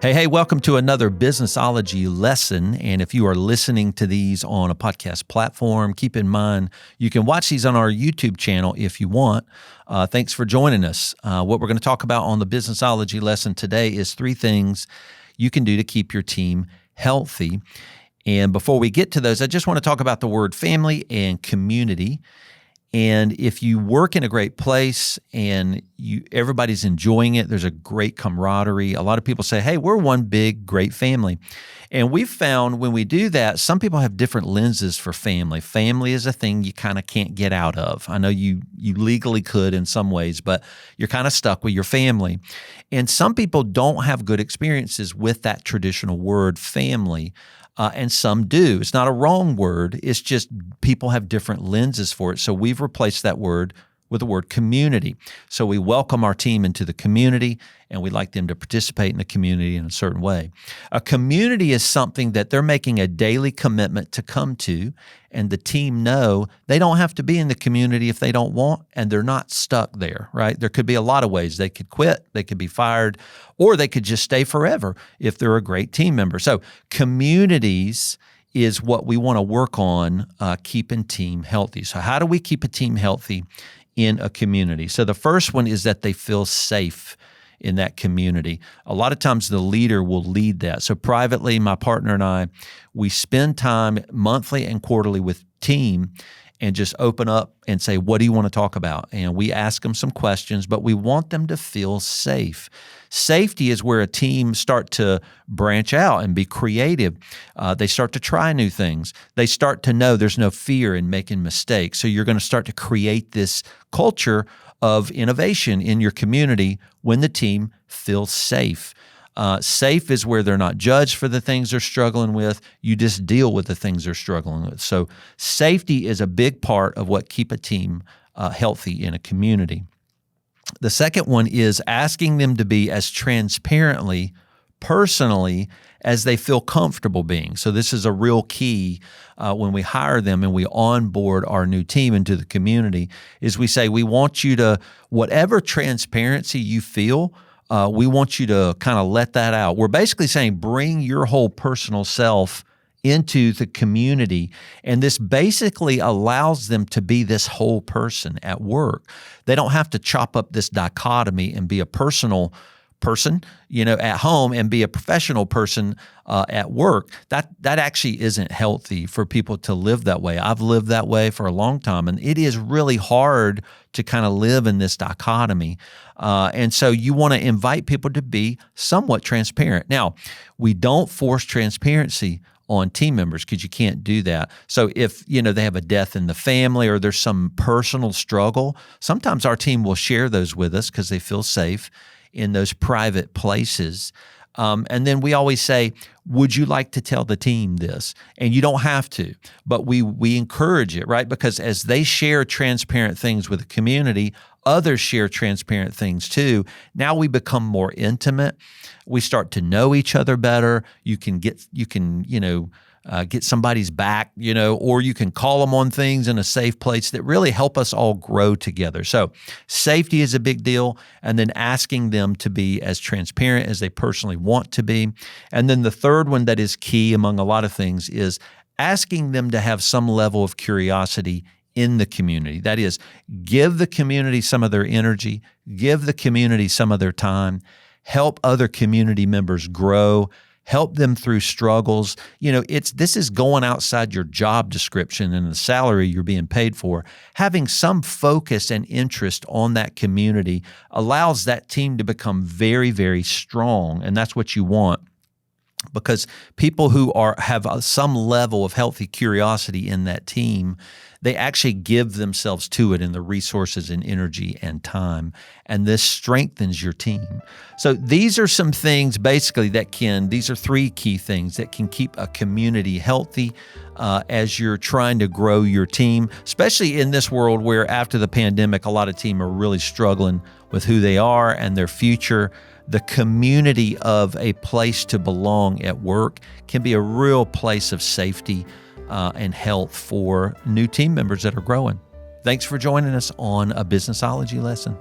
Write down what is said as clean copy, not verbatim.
Hey, welcome to another Businessology lesson. And if you are listening to these on a podcast platform, keep in mind you can watch these on our YouTube channel if you want. Thanks for joining us. What we're going to talk about on the Businessology lesson today is 3 things you can do to keep your team healthy. And before we get to those, I just want to talk about the word family and community. And if you work in a great place and everybody's enjoying it, there's a great camaraderie. A lot of people say, hey, we're one big, great family. And we've found when we do that, some people have different lenses for family. Family is a thing you kind of can't get out of. I know you legally could in some ways, but you're kind of stuck with your family. And some people don't have good experiences with that traditional word family. And some do. It's not a wrong word. It's just people have different lenses for it. So we've replaced that word with the word community. So we welcome our team into the community, and we like them to participate in the community in a certain way. A community is something that they're making a daily commitment to come to, and the team know they don't have to be in the community if they don't want, and they're not stuck there, right? There could be a lot of ways. They could quit, they could be fired, or they could just stay forever if they're a great team member. So communities is what we want to work on, keeping team healthy. So how do we keep a team healthy in a community? So the first one is that they feel safe in that community. A lot of times the leader will lead that. So privately, my partner and I, we spend time monthly and quarterly with team and just open up and say, what do you want to talk about? And we ask them some questions, but we want them to feel safe. Safety is where a team start to branch out and be creative. They start to try new things. They start to know there's no fear in making mistakes. So you're going to start to create this culture of innovation in your community when the team feels safe. Safe is where they're not judged for the things they're struggling with. You just deal with the things they're struggling with. So safety is a big part of what keep a team healthy in a community. The second one is asking them to be as transparently, personally, as they feel comfortable being. So this is a real key when we hire them and we onboard our new team into the community, is we say, we want you to, whatever transparency you feel, we want you to kind of let that out. We're basically saying, bring your whole personal self into the community. And this basically allows them to be this whole person at work. They don't have to chop up this dichotomy and be a personal person, at home and be a professional person at work. That actually isn't healthy for people to live that way. I've lived that way for a long time, and it is really hard to kind of live in this dichotomy. And so you want to invite people to be somewhat transparent. Now, we don't force transparency on team members because you can't do that. So if, they have a death in the family or there's some personal struggle, sometimes our team will share those with us because they feel safe in those private places. And then we always say, would you like to tell the team this? And you don't have to, but we encourage it, right? Because as they share transparent things with the community, others share transparent things too. Now we become more intimate. We start to know each other better. You can get somebody's back, or you can call them on things in a safe place that really help us all grow together. So safety is a big deal. And then asking them to be as transparent as they personally want to be. And then the third one that is key among a lot of things is asking them to have some level of curiosity in the community. That is, give the community some of their energy, give the community some of their time, help other community members grow, help them through struggles. This is going outside your job description and the salary you're being paid for. Having some focus and interest on that community allows that team to become very, very strong, and that's what you want. Because people who have some level of healthy curiosity in that team, they actually give themselves to it in the resources and energy and time, and this strengthens your team. So these are some things basically these are 3 key things that can keep a community healthy as you're trying to grow your team, especially in this world where after the pandemic, a lot of teams are really struggling with who they are and their future. The community of a place to belong at work can be a real place of safety and health for new team members that are growing. Thanks for joining us on a Businessology lesson.